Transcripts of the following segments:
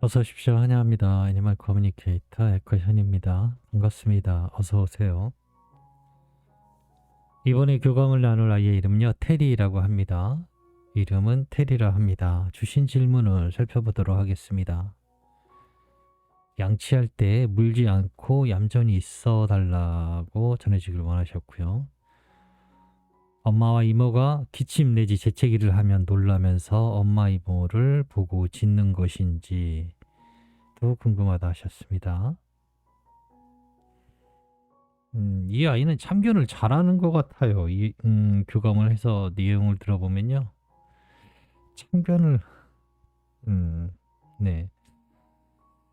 어서 오십시오. 환영합니다. 애니멀 커뮤니케이터 에커현입니다. 반갑습니다. 어서 오세요. 이번에 교감을 나눌 아이의 이름은요, 테리라고 합니다. 이름은 테리라 합니다. 주신 질문을 살펴보도록 하겠습니다. 양치할 때 물지 않고 얌전히 있어 달라고 전해주길 원하셨고요. 엄마와 이모가 기침 내지 재채기를 하면 놀라면서 엄마 이모를 보고 짖는 것인지 또 궁금하다 하셨습니다. 이 아이는 참견을 잘하는 것 같아요. 교감을 해서 내용을 들어보면요. 참견을, 네.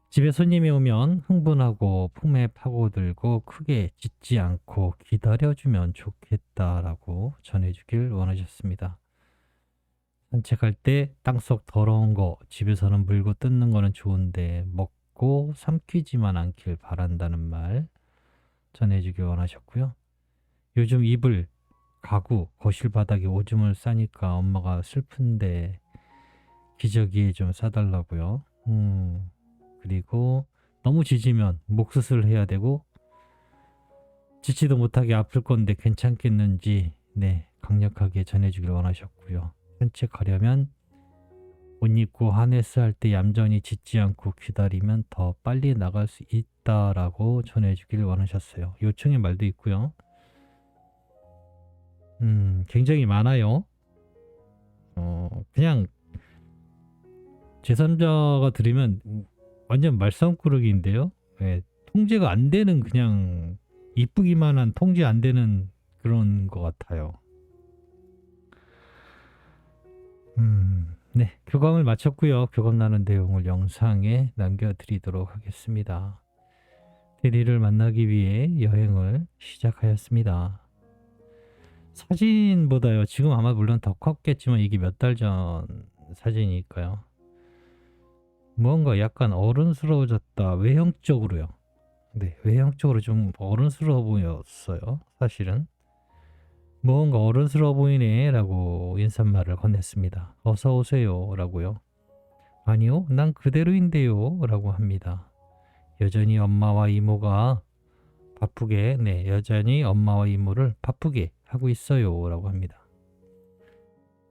집에 손님이 오면 흥분하고 품에 파고들고 크게 짖지 않고 기다려주면 좋겠다라고 전해주길 원하셨습니다. 산책할 때 땅속 더러운 거 집에서는 물고 뜯는 거는 좋은데 먹고 삼키지만 않길 바란다는 말 전해주길 원하셨고요. 요즘 이불, 가구, 거실 바닥에 오줌을 싸니까 엄마가 슬픈데 기저귀에 좀 싸달라고요. 그리고 너무 짖으면 목수술 해야 되고 짖지도 못하게 아플 건데 괜찮겠는지 강력하게 전해주길 원하셨고요. 산책하려면 옷 입고 하네스 할 때 얌전히 짖지 않고 기다리면 더 빨리 나갈 수 있다라고 전해주길 원하셨어요. 요청의 말도 있고요. 굉장히 많아요. 그냥 제3자가 들으면 완전 말썽꾸러기인데요. 통제가 안 되는, 그냥 이쁘기만 한 통제 안 되는 그런 것 같아요. 교감을 마쳤고요. 교감 나눈 내용을 영상에 남겨드리도록 하겠습니다. 테리를 만나기 위해 여행을 시작하였습니다. 사진보다요, 지금 아마 물론 더 컸겠지만 이게 몇 달 전 사진이니까요. 무언가 약간 어른스러워졌다. 외형적으로요. 외형적으로 좀 어른스러워 보였어요. 사실은. 무언가 어른스러워 보이네 라고 인사말을 건넸습니다. 어서 오세요 라고요. 아니요, 난 그대로인데요 라고 합니다. 여전히 엄마와 이모를 바쁘게 하고 있어요 라고 합니다.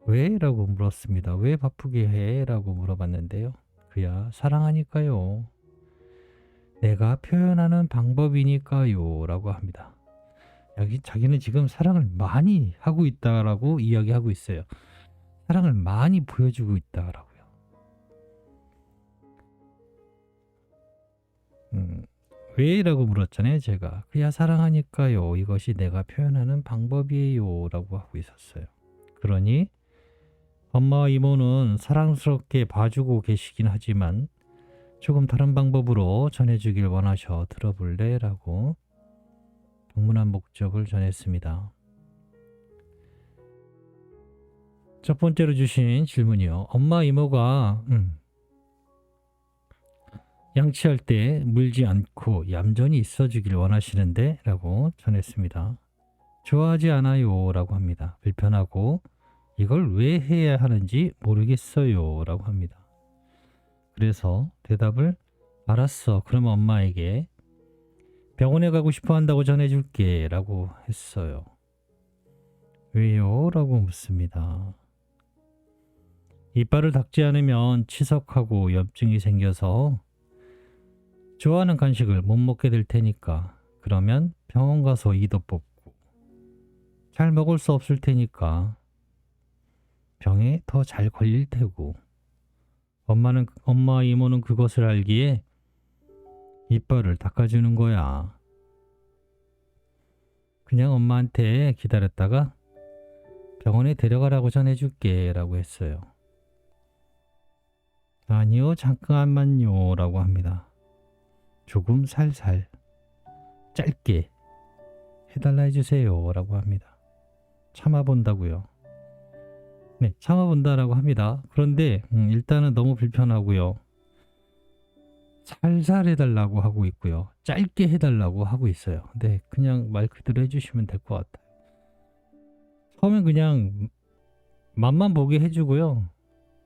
왜? 라고 물었습니다. 왜 바쁘게 해? 라고 물어봤는데요. 그야 사랑하니까요. 내가 표현하는 방법이니까요 라고 합니다. 자기는 지금 사랑을 많이 하고 있다라고 이야기하고 있어요. 사랑을 많이 보여주고 있다라고요. 왜? 라고 물었잖아요. 제가 그야 사랑하니까요. 이것이 내가 표현하는 방법이에요 라고 하고 있었어요. 그러니 엄마와 이모는 사랑스럽게 봐주고 계시긴 하지만 조금 다른 방법으로 전해주길 원하셔 들어볼래? 라고 방문한 목적을 전했습니다. 첫 번째로 주신 질문이요. 엄마 이모가 양치할 때 물지 않고 얌전히 있어주길 원하시는데? 라고 전했습니다. 좋아하지 않아요 라고 합니다. 불편하고 이걸 왜 해야 하는지 모르겠어요 라고 합니다. 그래서 대답을 알았어. 그러면 엄마에게 병원에 가고 싶어 한다고 전해줄게 라고 했어요. 왜요? 라고 묻습니다. 이빨을 닦지 않으면 치석하고 염증이 생겨서 좋아하는 간식을 못 먹게 될 테니까 그러면 병원 가서 이도 뽑고 잘 먹을 수 없을 테니까 병에 더 잘 걸릴 테고 엄마 이모는 그것을 알기에 이빨을 닦아주는 거야. 그냥 엄마한테 기다렸다가 병원에 데려가라고 전해줄게 라고 했어요. 아니요, 잠깐만요 라고 합니다. 조금 살살 짧게 해달라 해주세요 라고 합니다. 참아본다고요. 참아본다라고 합니다. 그런데 일단은 너무 불편하고요. 살살 해달라고 하고 있고요. 짧게 해달라고 하고 있어요. 그냥 말 그대로 해주시면 될 것 같아요. 처음엔 그냥 맛만 보게 해주고요.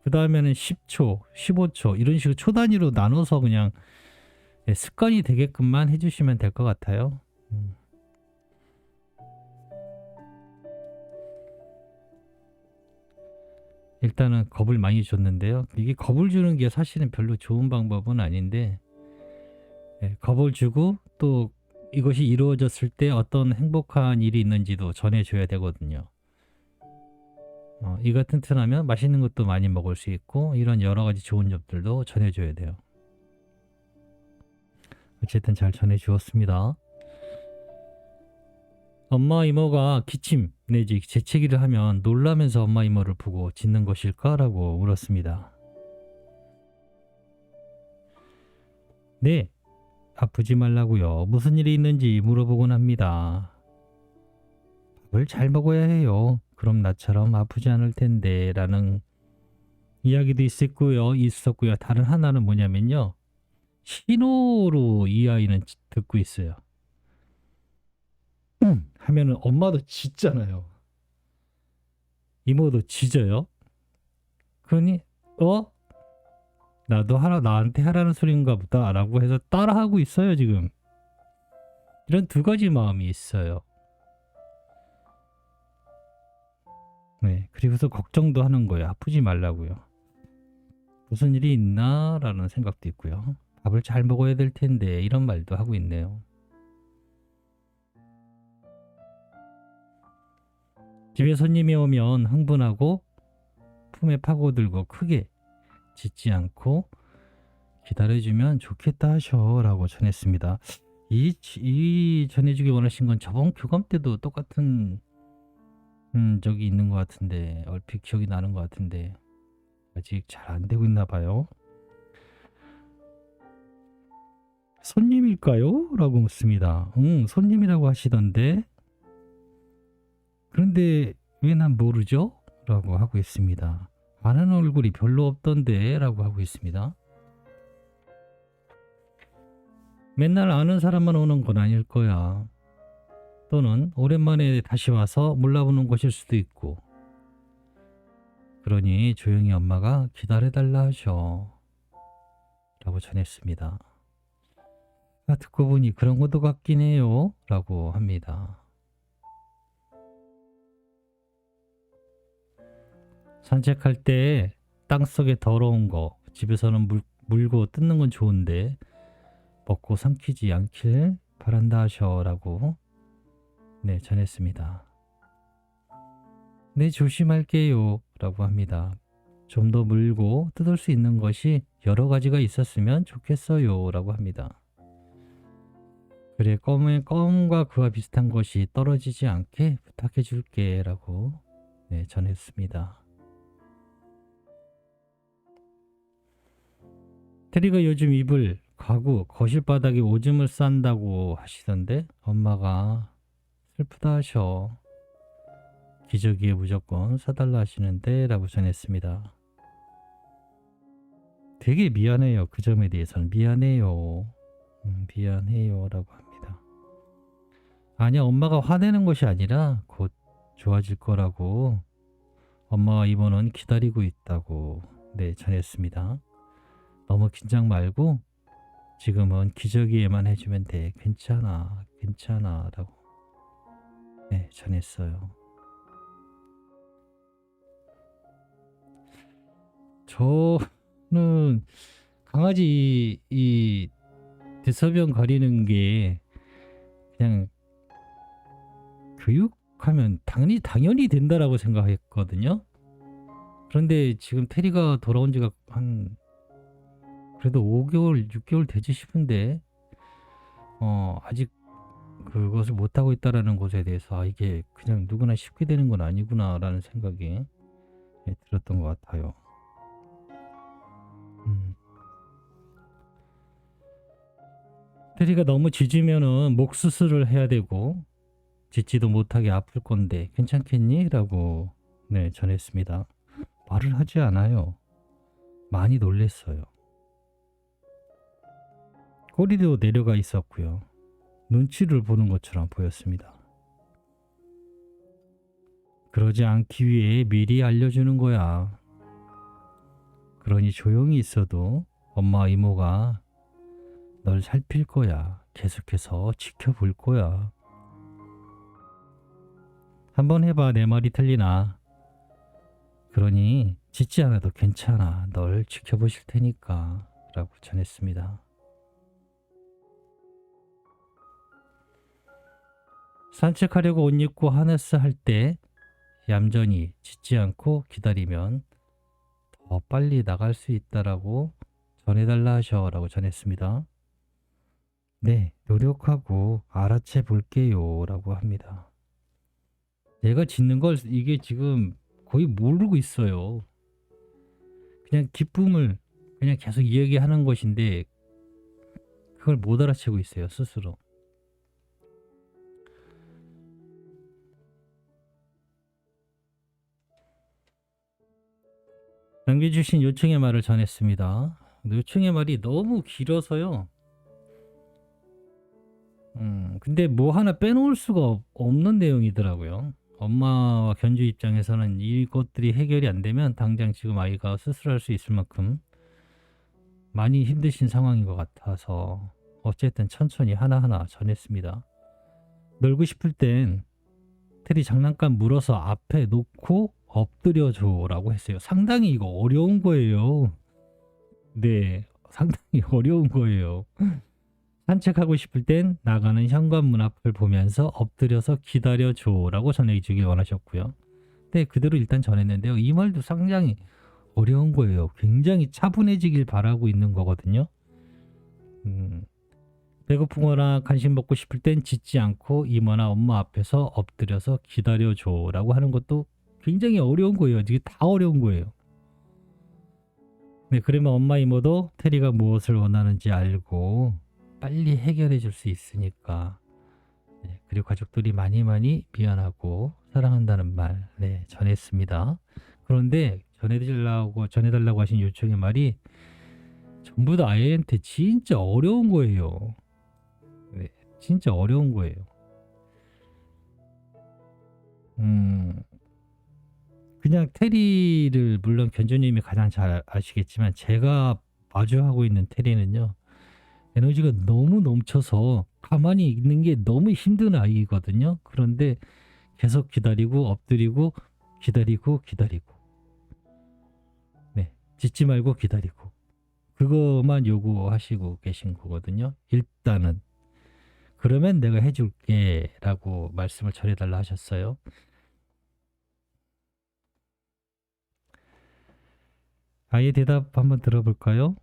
그 다음에는 10초, 15초 이런 식으로 초 단위로 나눠서 그냥 습관이 되게끔만 해주시면 될 것 같아요. 일단은 겁을 많이 줬는데요. 이게 겁을 주는 게 사실은 별로 좋은 방법은 아닌데, 겁을 주고 또 이것이 이루어졌을 때 어떤 행복한 일이 있는지도 전해줘야 되거든요. 이가 튼튼하면 맛있는 것도 많이 먹을 수 있고 이런 여러 가지 좋은 점들도 전해줘야 돼요. 어쨌든 잘 전해주었습니다. 엄마 이모가 기침 내지 재채기를 하면 놀라면서 엄마 이모를 보고 짖는 것일까? 라고 물었습니다. 네, 아프지 말라고요. 무슨 일이 있는지 물어보곤 합니다. 밥을 잘 먹어야 해요. 그럼 나처럼 아프지 않을 텐데 라는 이야기도 있었고요. 다른 하나는 뭐냐면요. 신호로 이 아이는 듣고 있어요. 하면은 엄마도 짖잖아요. 이모도 짖어요. 그러니 나도 나한테 하라는 소린가 보다 라고 해서 따라하고 있어요 지금. 이런 두 가지 마음이 있어요. 네, 그리고서 걱정도 하는 거예요. 아프지 말라고요. 무슨 일이 있나 라는 생각도 있고요. 밥을 잘 먹어야 될 텐데 이런 말도 하고 있네요. 집에 손님이 오면 흥분하고 품에 파고들고 크게 짖지 않고 기다려주면 좋겠다 하셔 라고 전했습니다. 이 전해주기 원하신 건 저번 교감 때도 똑같은 적이 있는 것 같은데 얼핏 기억이 나는 것 같은데 아직 잘 안 되고 있나 봐요. 손님일까요? 라고 묻습니다. 손님이라고 하시던데 그런데 왜 난 모르죠? 라고 하고 있습니다. 아는 얼굴이 별로 없던데 라고 하고 있습니다. 맨날 아는 사람만 오는 건 아닐 거야. 또는 오랜만에 다시 와서 몰라보는 것일 수도 있고. 그러니 조용히 엄마가 기다려달라 하셔 라고 전했습니다. 듣고 보니 그런 것도 같긴 해요 라고 합니다. 산책할 때 땅속에 더러운 거 집에서는 물고 뜯는 건 좋은데 먹고 삼키지 않길 바란다 하셔 라고 전했습니다. 네, 조심할게요 라고 합니다. 좀 더 물고 뜯을 수 있는 것이 여러 가지가 있었으면 좋겠어요 라고 합니다. 그래, 껌과 그와 비슷한 것이 떨어지지 않게 부탁해 줄게 라고 전했습니다. 테리가 요즘 이불, 가구, 거실 바닥에 오줌을 싼다고 하시던데 엄마가 슬프다 하셔. 기저귀에 무조건 사달라 하시는데 라고 전했습니다. 되게 미안해요. 그 점에 대해서는 미안해요. 미안해요 라고 합니다. 아니야, 엄마가 화내는 것이 아니라 곧 좋아질 거라고 엄마와 이모는 기다리고 있다고 전했습니다. 너무 긴장 말고 지금은 기저귀에만 해주면 돼. 괜찮아 라고 전했어요. 저는 강아지 이 대소변 가리는 게 그냥 교육하면 당연히 된다라고 생각했거든요. 그런데 지금 테리가 돌아온 지가 한 그래도 5개월, 6개월 되지 싶은데 아직 그것을 못하고 있다라는 것에 대해서 이게 그냥 누구나 쉽게 되는 건 아니구나 라는 생각이 들었던 것 같아요. 테리가 너무 짖으면은 목 수술을 해야 되고 짖지도 못하게 아플 건데 괜찮겠니? 라고 전했습니다. 말을 하지 않아요. 많이 놀랬어요. 꼬리도 내려가 있었고요. 눈치를 보는 것처럼 보였습니다. 그러지 않기 위해 미리 알려주는 거야. 그러니 조용히 있어도 엄마 이모가 널 살필 거야. 계속해서 지켜볼 거야. 한번 해봐. 내 말이 틀리나. 그러니 짖지 않아도 괜찮아. 널 지켜보실 테니까. 라고 전했습니다. 산책하려고 옷 입고 하네스 할 때 얌전히 짖지 않고 기다리면 더 빨리 나갈 수 있다라고 전해달라 하셔라고 전했습니다. 네, 노력하고 알아채 볼게요 라고 합니다. 내가 짖는 걸 이게 지금 거의 모르고 있어요. 그냥 기쁨을 그냥 계속 이야기하는 것인데 그걸 못 알아채고 있어요, 스스로. 남겨주신 요청의 말을 전했습니다. 요청의 말이 너무 길어서요. 근데 뭐 하나 빼놓을 수가 없는 내용이더라고요. 엄마와 견주 입장에서는 이것들이 해결이 안 되면 당장 지금 아이가 스스로 할 수 있을 만큼 많이 힘드신 상황인 것 같아서 어쨌든 천천히 하나하나 전했습니다. 놀고 싶을 땐 테리 장난감 물어서 앞에 놓고 엎드려줘 라고 했어요. 상당히 이거 어려운 거예요. 네, 상당히 어려운 거예요. 산책하고 싶을 땐 나가는 현관문 앞을 보면서 엎드려서 기다려줘 라고 전해주길 원하셨고요. 네, 그대로 일단 전했는데요. 이 말도 상당히 어려운 거예요. 굉장히 차분해지길 바라고 있는 거거든요. 배고프거나 간식 먹고 싶을 땐 짖지 않고 이모나 엄마 앞에서 엎드려서 기다려줘 라고 하는 것도 굉장히 어려운 거예요. 이게 다 어려운 거예요. 네, 그러면 엄마 이모도 테리가 무엇을 원하는지 알고 빨리 해결해 줄 수 있으니까. 네, 그리고 가족들이 많이 미안하고 사랑한다는 말 전했습니다. 그런데 전해달라고 하신 요청의 말이 전부 다 아이한테 진짜 어려운 거예요. 네, 진짜 어려운 거예요. 그냥 테리를 물론 견주님이 가장 잘 아시겠지만 제가 마주하고 있는 테리는요. 에너지가 너무 넘쳐서 가만히 있는 게 너무 힘든 아이거든요. 그런데 계속 기다리고 엎드리고 기다리고 네, 짖지 말고 기다리고 그것만 요구하시고 계신 거거든요. 일단은 그러면 내가 해줄게 라고 말씀을 전해달라 하셨어요. 아이의 대답 한번 들어볼까요?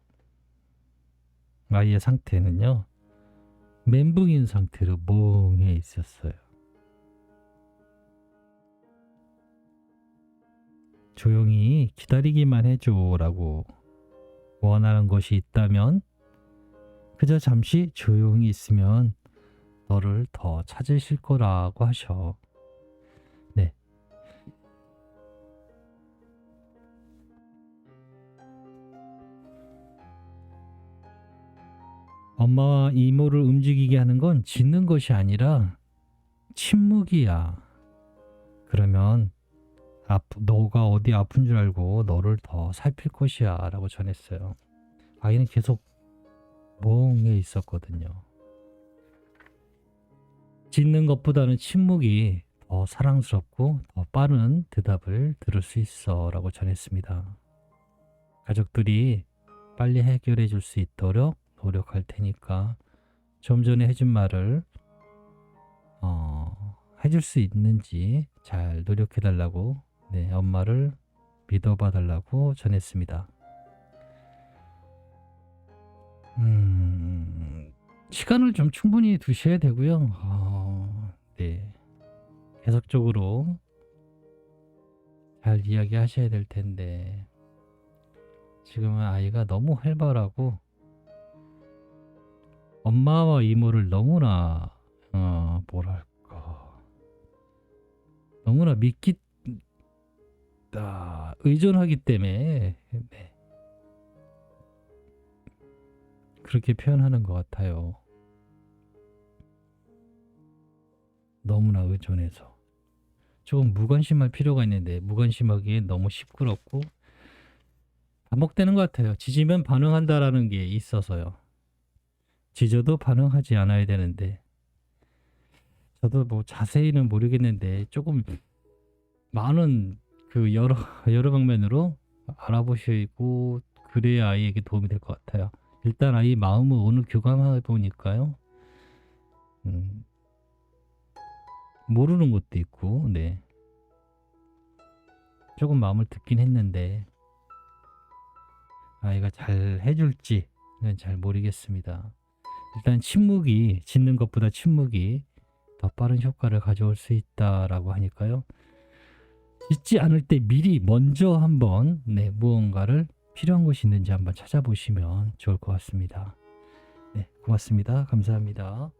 아이의 상태는요. 멘붕인 상태로 멍해 있었어요. 조용히 기다리기만 해줘라고 원하는 것이 있다면 그저 잠시 조용히 있으면 너를 더 찾으실 거라고 하셔. 네. 엄마와 이모를 움직이게 하는 건 짖는 것이 아니라 침묵이야. 그러면 너가 어디 아픈 줄 알고 너를 더 살필 것이야 라고 전했어요. 아이는 계속 멍해 있었거든요. 짖는 것보다는 침묵이 더 사랑스럽고 더 빠른 대답을 들을 수 있어 라고 전했습니다. 가족들이 빨리 해결해 줄 수 있도록 노력할 테니까 좀 전에 해준 말을 해줄 수 있는지 잘 노력해 달라고 엄마를 믿어봐 달라고 전했습니다. 시간을 좀 충분히 두셔야 되고요. 네, 계속적으로 잘 이야기하셔야 될 텐데 지금은 아이가 너무 활발하고 엄마와 이모를 너무나 너무나 의존하기 때문에 그렇게 표현하는 것 같아요. 너무나 의존해서 조금 무관심할 필요가 있는데 무관심하기에 너무 시끄럽고 반복되는 것 같아요. 짖으면 반응한다라는 게 있어서요. 짖어도 반응하지 않아야 되는데 저도 뭐 자세히는 모르겠는데 조금 많은 그 여러 여러 방면으로 알아보시고 그래야 아이에게 도움이 될 것 같아요. 일단 아이 마음을 오늘 교감해 보니까요. 음, 모르는 것도 있고, 네. 조금 마음을 듣긴 했는데 아이가 잘 해줄지는 잘 모르겠습니다. 일단 침묵이 짖는 것보다 침묵이 더 빠른 효과를 가져올 수 있다라고 하니까요. 짖지 않을 때 미리 먼저 한번 네, 무언가를 필요한 것이 있는지 한번 찾아보시면 좋을 것 같습니다. 네, 고맙습니다. 감사합니다.